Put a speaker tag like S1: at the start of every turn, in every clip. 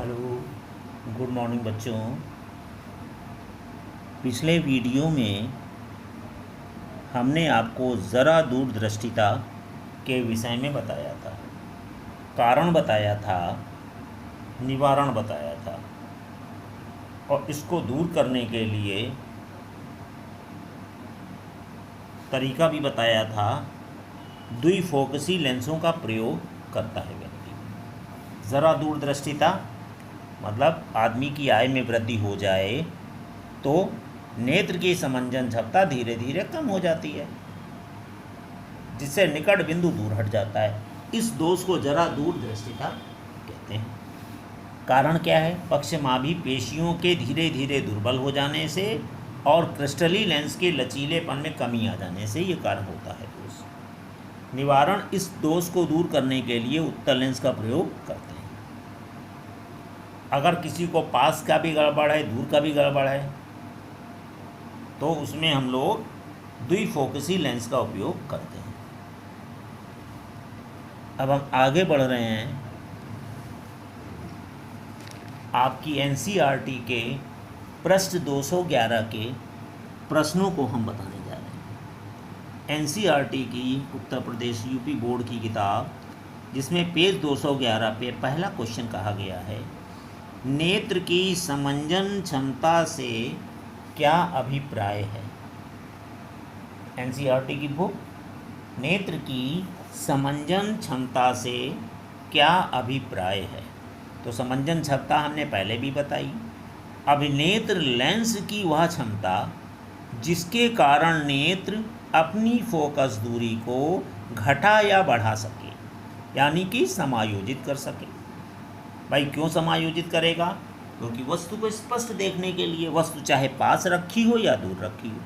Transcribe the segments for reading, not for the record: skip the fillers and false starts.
S1: Hello, good morning बच्चों। पिछले video में हमने आपको ज़रा दूरदृष्टिता के विषय में बताया था, कारण बताया था, निवारण बताया था और इसको दूर करने के लिए तरीका भी बताया था। द्विफोकसी लेंसों का प्रयोग करता है व्यक्ति। ज़रा दूरदृष्टिता मतलब आदमी की आय में वृद्धि हो जाए तो नेत्र की समंजन क्षमता धीरे धीरे कम हो जाती है, जिससे निकट बिंदु दूर हट जाता है। इस दोष को जरा दूरदृष्टिता कहते हैं। कारण क्या है? पक्षमाभी पेशियों के धीरे धीरे दुर्बल हो जाने से और क्रिस्टली लेंस के लचीलेपन में कमी आ जाने से ये कारण होता है दोष। निवारण: इस दोष को दूर करने के लिए उत्तल लेंस का प्रयोग करते हैं। अगर किसी को पास का भी गड़बड़ है, दूर का भी गड़बड़ है, तो उसमें हम लोग द्विफोकसी लेंस का उपयोग करते हैं। अब हम आगे बढ़ रहे हैं। आपकी एनसीईआरटी के पृष्ठ 211 के प्रश्नों को हम बताने जा रहे हैं। एनसीईआरटी की उत्तर प्रदेश यूपी बोर्ड की किताब, जिसमें पेज 211 पे पहला क्वेश्चन कहा गया है, नेत्र की समंजन क्षमता से क्या अभिप्राय है? एनसीईआरटी की बुक, नेत्र की समंजन क्षमता से क्या अभिप्राय है? तो समंजन क्षमता हमने पहले भी बताई। अभिनेत्र लेंस की वह क्षमता जिसके कारण नेत्र अपनी फोकस दूरी को घटा या बढ़ा सके, यानी कि समायोजित कर सके। भाई क्यों समायोजित करेगा? क्योंकि वस्तु को स्पष्ट देखने के लिए, वस्तु चाहे पास रखी हो या दूर रखी हो,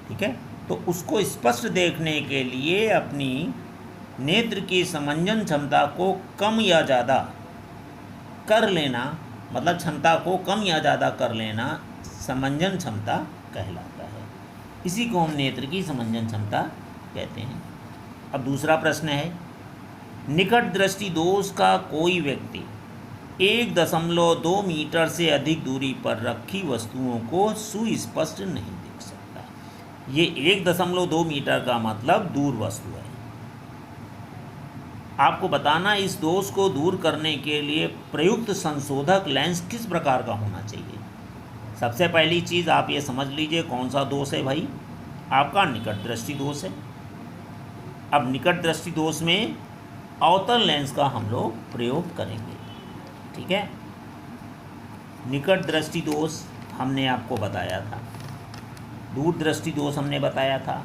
S1: ठीक है, तो उसको स्पष्ट देखने के लिए अपनी नेत्र की समंजन क्षमता को कम या ज़्यादा कर लेना, मतलब क्षमता को कम या ज़्यादा कर लेना समंजन क्षमता कहलाता है। इसी को हम नेत्र की समंजन क्षमता कहते हैं। अब दूसरा प्रश्न है, निकट दृष्टि दोष का कोई व्यक्ति 1.2 मीटर से अधिक दूरी पर रखी वस्तुओं को सुस्पष्ट नहीं देख सकता। ये 1.2 मीटर का मतलब दूर वस्तु है। आपको बताना, इस दोष को दूर करने के लिए प्रयुक्त संशोधक लेंस किस प्रकार का होना चाहिए। सबसे पहली चीज़ आप ये समझ लीजिए कौन सा दोष है भाई, आपका निकट दृष्टि दोष है। अब निकट दृष्टि दोष में अवतल लेंस का हम लोग प्रयोग करेंगे, ठीक है। निकट दृष्टि दोष हमने आपको बताया था, दूर दृष्टि दोष हमने बताया था।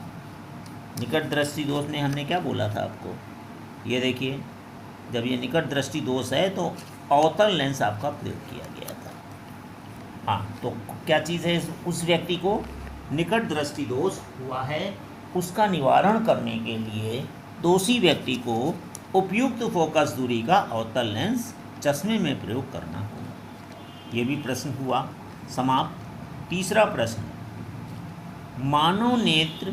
S1: निकट दृष्टि दोष में हमने क्या बोला था आपको? ये देखिए, जब ये निकट दृष्टि दोष है तो अवतल लेंस आपका प्रयोग किया गया था। हाँ, तो क्या चीज़ है? उस व्यक्ति को निकट दृष्टि दोष हुआ है, उसका निवारण करने के लिए दोषी व्यक्ति को उपयुक्त फोकस दूरी का अवतल लेंस चश्मे में प्रयोग करना होगा। ये भी प्रश्न हुआ समाप्त। तीसरा प्रश्न, मानव नेत्र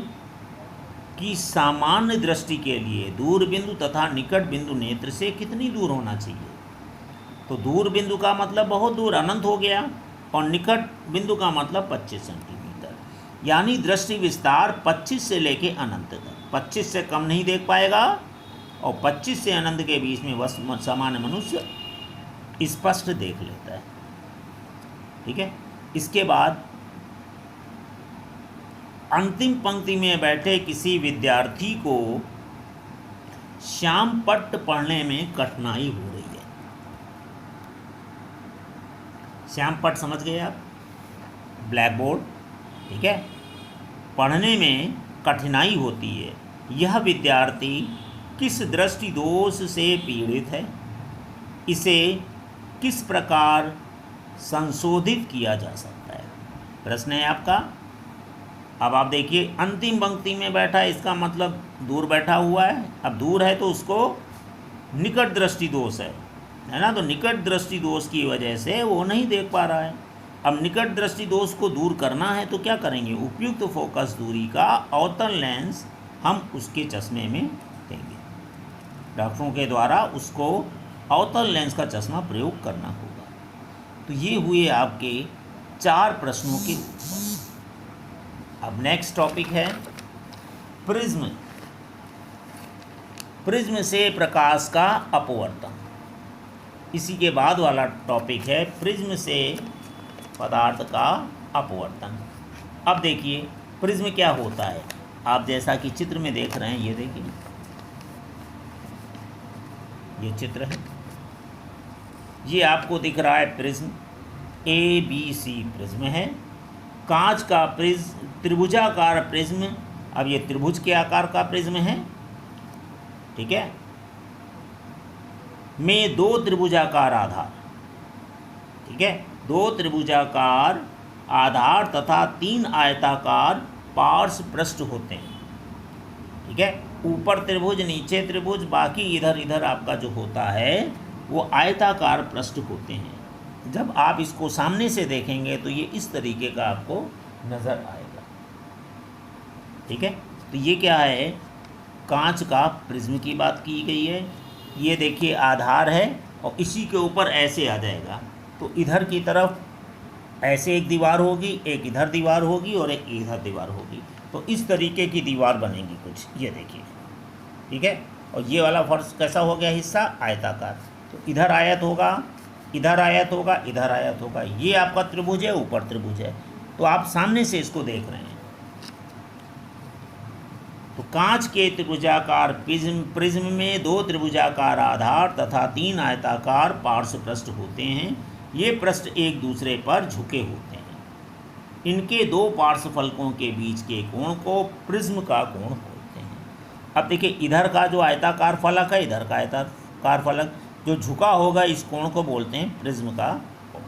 S1: की सामान्य दृष्टि के लिए दूर बिंदु तथा निकट बिंदु नेत्र से कितनी दूर होना चाहिए? तो दूर बिंदु का मतलब बहुत दूर, अनंत हो गया, और निकट बिंदु का मतलब 25 सेंटीमीटर, यानी दृष्टि विस्तार 25 से लेके अनंत तक। 25 से कम नहीं देख पाएगा और 25 से अनंत के बीच में सामान्य मनुष्य स्पष्ट देख लेता है, ठीक है। इसके बाद अंतिम पंक्ति में बैठे किसी विद्यार्थी को श्यामपट्ट पढ़ने में कठिनाई हो रही है। श्यामपट्ट समझ गए आप? ब्लैक बोर्ड, ठीक है। पढ़ने में कठिनाई होती है। यह विद्यार्थी किस दृष्टि दोष से पीड़ित है? इसे किस प्रकार संशोधित किया जा सकता है? प्रश्न है आपका। अब आप देखिए, अंतिम पंक्ति में बैठा है, इसका मतलब दूर बैठा हुआ है। अब दूर है तो उसको निकट दृष्टि दोष है ना, तो निकट दृष्टि दोष की वजह से वो नहीं देख पा रहा है। अब निकट दृष्टि दोष को दूर करना है तो क्या करेंगे? उपयुक्त फोकस दूरी का अवतल लेंस हम उसके चश्मे में देंगे। डॉक्टरों के द्वारा उसको अवतल लेंस का चश्मा प्रयोग करना होगा। तो ये हुए आपके 4 प्रश्नों के उत्तर। अब नेक्स्ट टॉपिक है प्रिज्म। प्रिज्म से प्रकाश का अपवर्तन। इसी के बाद वाला टॉपिक है प्रिज्म से पदार्थ का अपवर्तन। अब देखिए प्रिज्म क्या होता है। आप जैसा कि चित्र में देख रहे हैं, ये देखिए, ये चित्र है, ये आपको दिख रहा है प्रिज्म, ABC प्रिज्म है। कांच का प्रिज्म, त्रिभुजाकार प्रिज्म। अब ये त्रिभुज के आकार का प्रिज्म है, ठीक है, में 2 त्रिभुजाकार आधार, ठीक है, 2 त्रिभुजाकार आधार तथा 3 आयताकार पार्श्व पृष्ठ होते हैं, ठीक है। ऊपर त्रिभुज, नीचे त्रिभुज, बाकी इधर इधर आपका जो होता है वो आयताकार पृष्ठ होते हैं। जब आप इसको सामने से देखेंगे तो ये इस तरीके का आपको नज़र आएगा, ठीक है। तो ये क्या है, कांच का प्रिज्म की बात की गई है। ये देखिए आधार है और इसी के ऊपर ऐसे आ जाएगा, तो इधर की तरफ ऐसे एक दीवार होगी, एक इधर दीवार होगी और एक इधर दीवार होगी। तो इस तरीके की दीवार बनेगी कुछ, ये देखिए, ठीक है। और ये वाला फर्श कैसा हो गया हिस्सा, आयताकार। तो इधर आयत होगा, इधर आयत होगा, इधर आयत होगा। ये आपका त्रिभुज है, ऊपर त्रिभुज है। तो आप सामने से इसको देख रहे हैं। तो कांच के त्रिभुजाकार प्रिज्म में 2 त्रिभुजाकार आधार तथा 3 आयताकार पार्श्व पृष्ठ होते हैं। ये पृष्ठ एक दूसरे पर झुके होते हैं। इनके 2 पार्श्वफलकों के बीच के कोण को प्रिज्म का कोण बोलते हैं। अब देखिए इधर का जो आयताकार फलक है, इधर का आयताकार फलक जो झुका होगा, इस कोण को बोलते हैं प्रिज्म का कोण,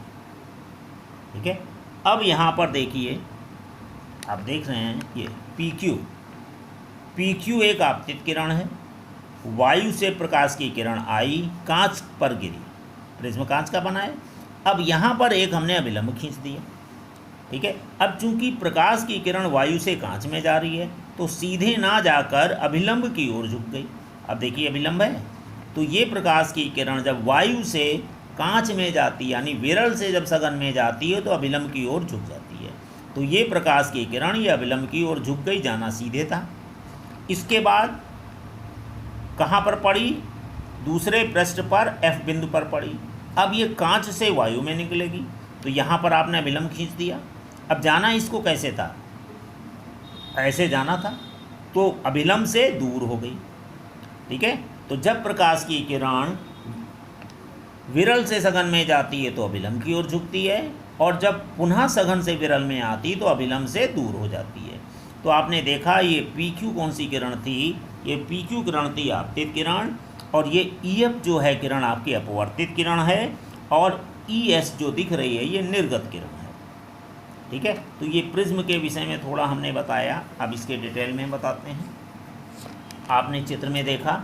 S1: ठीक है। अब यहाँ पर देखिए, आप देख रहे हैं ये PQ एक आपतित किरण है। वायु से प्रकाश की किरण आई, कांच पर गिरी, प्रिज्म कांच का बना है। अब यहाँ पर एक हमने अभिलंब खींच दिया, ठीक है। अब चूंकि प्रकाश की किरण वायु से कांच में जा रही है तो सीधे ना जाकर अभिलंब की ओर झुक गई। अब देखिए अभिलंब है, तो ये प्रकाश की किरण जब वायु से कांच में जाती, यानी विरल से जब सघन में जाती है तो अभिलंब की ओर झुक जाती है। तो ये प्रकाश की किरण ये अभिलंब की ओर झुक गई, जाना सीधे था। इसके बाद कहाँ पर पड़ी, दूसरे पृष्ठ पर F बिंदु पर पड़ी। अब ये कांच से वायु में निकलेगी, तो यहाँ पर आपने अभिलंब खींच दिया। अब जाना इसको कैसे था, ऐसे जाना था, तो अभिलंब से दूर हो गई, ठीक है। तो जब प्रकाश की किरण विरल से सघन में जाती है तो अभिलंब की ओर झुकती है, और जब पुनः सघन से विरल में आती तो अभिलंब से दूर हो जाती है। तो आपने देखा ये PQ कौन सी किरण थी, ये PQ किरण थी आपतित किरण, और ये EF जो है किरण आपकी अपवर्तित किरण है, और ES जो दिख रही है ये निर्गत किरण है, ठीक है। तो ये प्रिज्म के विषय में थोड़ा हमने बताया। अब इसके डिटेल में बताते हैं। आपने चित्र में देखा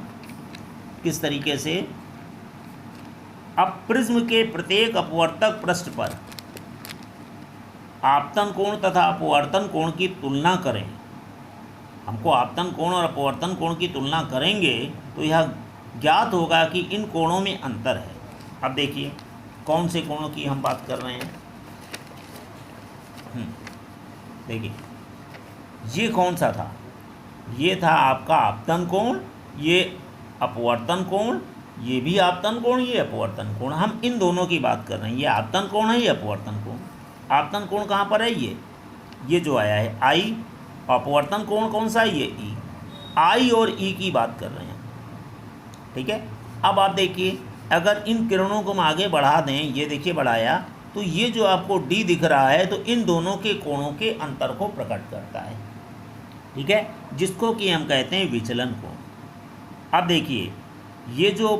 S1: किस तरीके से। अब प्रिज्म के प्रत्येक अपवर्तक पृष्ठ पर आपतन कोण तथा अपवर्तन कोण की तुलना करें। हमको आपतन कोण और अपवर्तन कोण की तुलना करेंगे तो यह ज्ञात होगा कि इन कोणों में अंतर है। अब देखिए कौन से कोणों की हम बात कर रहे हैं। देखिए ये कौन सा था, ये था आपका आपतन कोण, ये अपवर्तन कोण, ये भी आपतन कोण, ये अपवर्तन कोण। हम इन दोनों की बात कर रहे हैं। ये आपतन कोण है, ये अपवर्तन कोण। आपतन कोण कहाँ पर है, ये जो आया है आई। अपवर्तन कोण कौन सा है, ये ई। आई और ई की बात कर रहे हैं, ठीक है। अब आप देखिए अगर इन किरणों को हम आगे बढ़ा दें, ये देखिए बढ़ाया, तो ये जो आपको डी दिख रहा है तो इन दोनों के कोणों के अंतर को प्रकट करता है, ठीक है, जिसको कि हम कहते हैं विचलन कोण। अब देखिए ये जो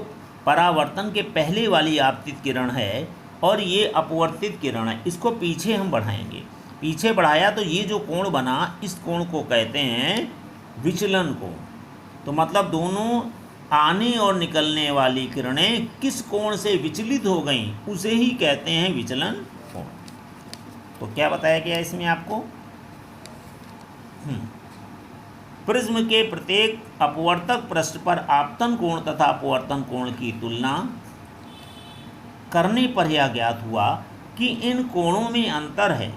S1: परावर्तन के पहले वाली आपतित किरण है और ये अपवर्तित किरण है, इसको पीछे हम बढ़ाएंगे। पीछे बढ़ाया तो ये जो कोण बना, इस कोण को कहते हैं विचलन कोण। तो मतलब दोनों आने और निकलने वाली किरणें किस कोण से विचलित हो गई, उसे ही कहते हैं विचलन कोण। तो क्या बताया गया इसमें आपको, प्रिज्म के प्रत्येक अपवर्तक पृष्ठ पर आपतन कोण तथा अपवर्तन कोण की तुलना करने पर यह ज्ञात हुआ कि इन कोणों में अंतर है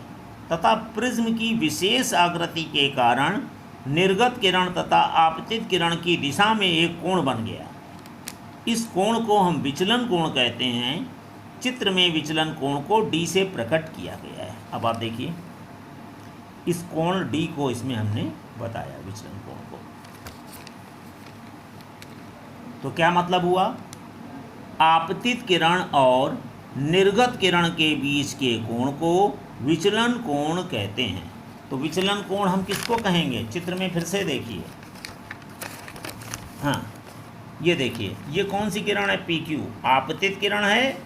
S1: तथा प्रिज्म की विशेष आकृति के कारण निर्गत किरण तथा आपतित किरण की दिशा में एक कोण बन गया। इस कोण को हम विचलन कोण कहते हैं। चित्र में विचलन कोण को d से प्रकट किया गया है। अब आप देखिए, इस कोण d को इसमें हमने बताया विचलन कोण को। तो क्या मतलब हुआ? आपतित किरण और निर्गत किरण के बीच के कोण को विचलन कोण कहते हैं। तो विचलन कोण हम किसको कहेंगे? चित्र में फिर से देखिए। हाँ, ये देखिए, ये कौन सी किरण है? PQ आपतित किरण है,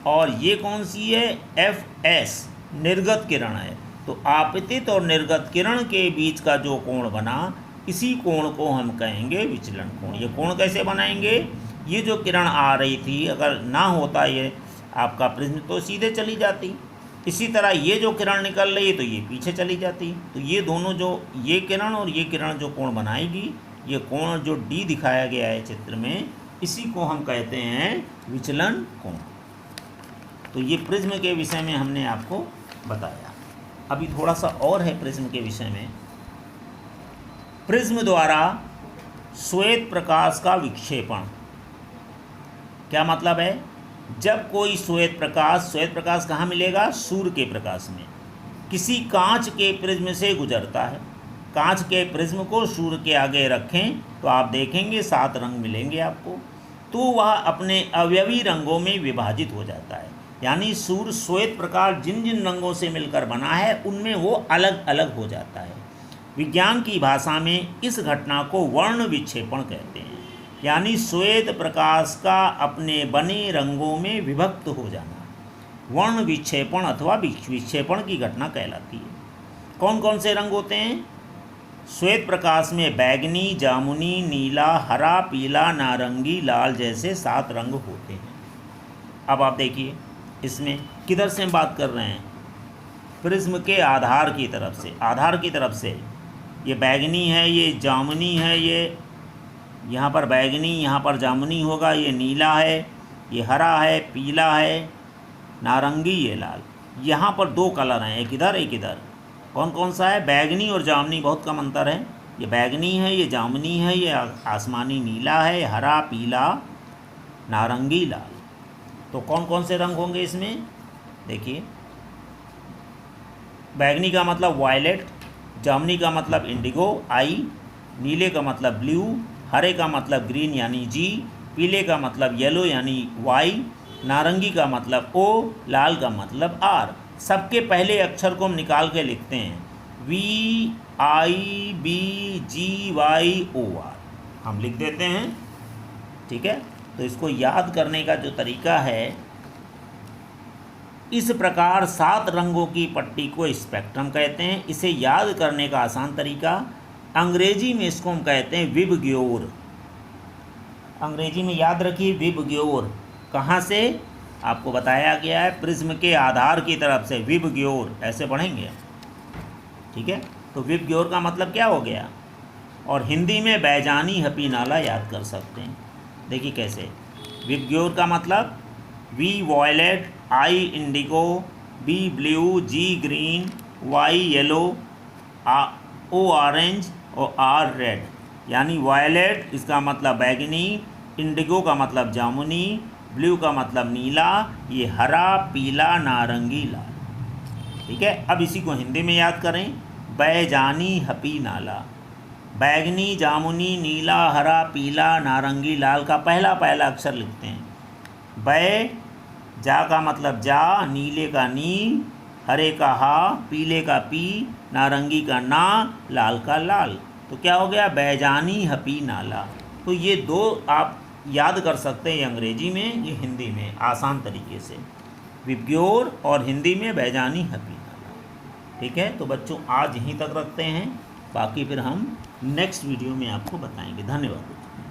S1: और ये कौन सी है? FS निर्गत किरण है। तो आपतित और निर्गत किरण के बीच का जो कोण बना, इसी कोण को हम कहेंगे विचलन कोण। ये कोण कैसे बनाएंगे? ये जो किरण आ रही थी, अगर ना होता ये आपका प्रिज्म तो सीधे चली जाती। इसी तरह ये जो किरण निकल रही है तो ये पीछे चली जाती। तो ये दोनों जो ये किरण और ये किरण जो कोण बनाएगी, ये कोण जो D दिखाया गया है चित्र में, इसी को हम कहते हैं विचलन कोण। तो ये प्रिज्म के विषय में हमने आपको बताया। अभी थोड़ा सा और है प्रिज्म के विषय में। प्रिज्म द्वारा श्वेत प्रकाश का विक्षेपण। क्या मतलब है? जब कोई श्वेत प्रकाश कहाँ मिलेगा? सूर्य के प्रकाश में। किसी कांच के प्रिज्म से गुजरता है। कांच के प्रिज्म को सूर्य के आगे रखें तो आप देखेंगे 7 रंग मिलेंगे आपको। तो वह अपने अवयवी रंगों में विभाजित हो जाता है। यानी सूर्य श्वेत प्रकाश जिन जिन रंगों से मिलकर बना है, उनमें वो अलग अलग हो जाता है। विज्ञान की भाषा में इस घटना को वर्ण विक्षेपण कहते हैं। यानी श्वेत प्रकाश का अपने बने रंगों में विभक्त हो जाना वर्ण विक्षेपण अथवा विक्षेपण की घटना कहलाती है। कौन कौन से रंग होते हैं? श्वेत प्रकाश में बैगनी, जामुनी, नीला, हरा, पीला, नारंगी, लाल जैसे 7 रंग होते हैं। अब आप देखिए, इसमें किधर से हम बात कर रहे हैं? प्रिज्म के आधार की तरफ से। आधार की तरफ से ये बैगनी है, ये जामुनी है, ये यहाँ पर बैगनी, यहाँ पर जामुनी होगा, ये नीला है, ये हरा है, पीला है, नारंगी, ये लाल। यहाँ पर 2 कलर हैं, एक इधर एक इधर। कौन कौन सा है? बैगनी और जामुनी, बहुत कम अंतर है। ये बैगनी है, ये जामुनी है, ये आसमानी नीला है, हरा, पीला, नारंगी, लाल। तो कौन कौन से रंग होंगे इसमें? देखिए, बैगनी का मतलब वायलेट, जामुनी का मतलब इंडिगो I, नीले का मतलब ब्लू, हरे का मतलब ग्रीन यानी G, पीले का मतलब येलो यानी Y, नारंगी का मतलब O, लाल का मतलब R। सबके पहले अक्षर को हम निकाल के लिखते हैं VIBGYOR, हम लिख देते हैं। ठीक है, तो इसको याद करने का जो तरीका है, इस प्रकार 7 रंगों की पट्टी को स्पेक्ट्रम कहते हैं। इसे याद करने का आसान तरीका, अंग्रेजी में इसको हम कहते हैं विबग्योर। अंग्रेजी में याद रखिए विबग्योर। कहाँ से? आपको बताया गया है प्रिज्म के आधार की तरफ से, विबग्योर ऐसे पढ़ेंगे। ठीक है, तो विबग्योर का मतलब क्या हो गया? और हिंदी में बैजानी हपी नाला याद कर सकते हैं। देखिए कैसे। विबग्योर का मतलब V violet, I indigo, B blue, G green, Y yellow, O orange और R रेड। यानी वायलेट इसका मतलब बैगनी, इंडिगो का मतलब जामुनी, ब्लू का मतलब नीला, ये हरा, पीला, नारंगी, लाल। ठीक है, अब इसी को हिंदी में याद करें, बैजानी हपी नाला। बैगनी, जामुनी, नीला, हरा, पीला, नारंगी, लाल का पहला पहला अक्षर लिखते हैं। बै, जा का मतलब जा, नीले का नी, हरे का हा, पीले का पी, नारंगी का ना, लाल का लाल। तो क्या हो गया? बैजानी हपी नाला। तो ये 2 आप याद कर सकते हैं, अंग्रेजी में, ये हिंदी में, आसान तरीके से। विबग्योर और हिंदी में बैजानी हपी नाला। ठीक है, तो बच्चों आज यहीं तक रखते हैं, बाकी फिर हम नेक्स्ट वीडियो में आपको बताएंगे। धन्यवाद।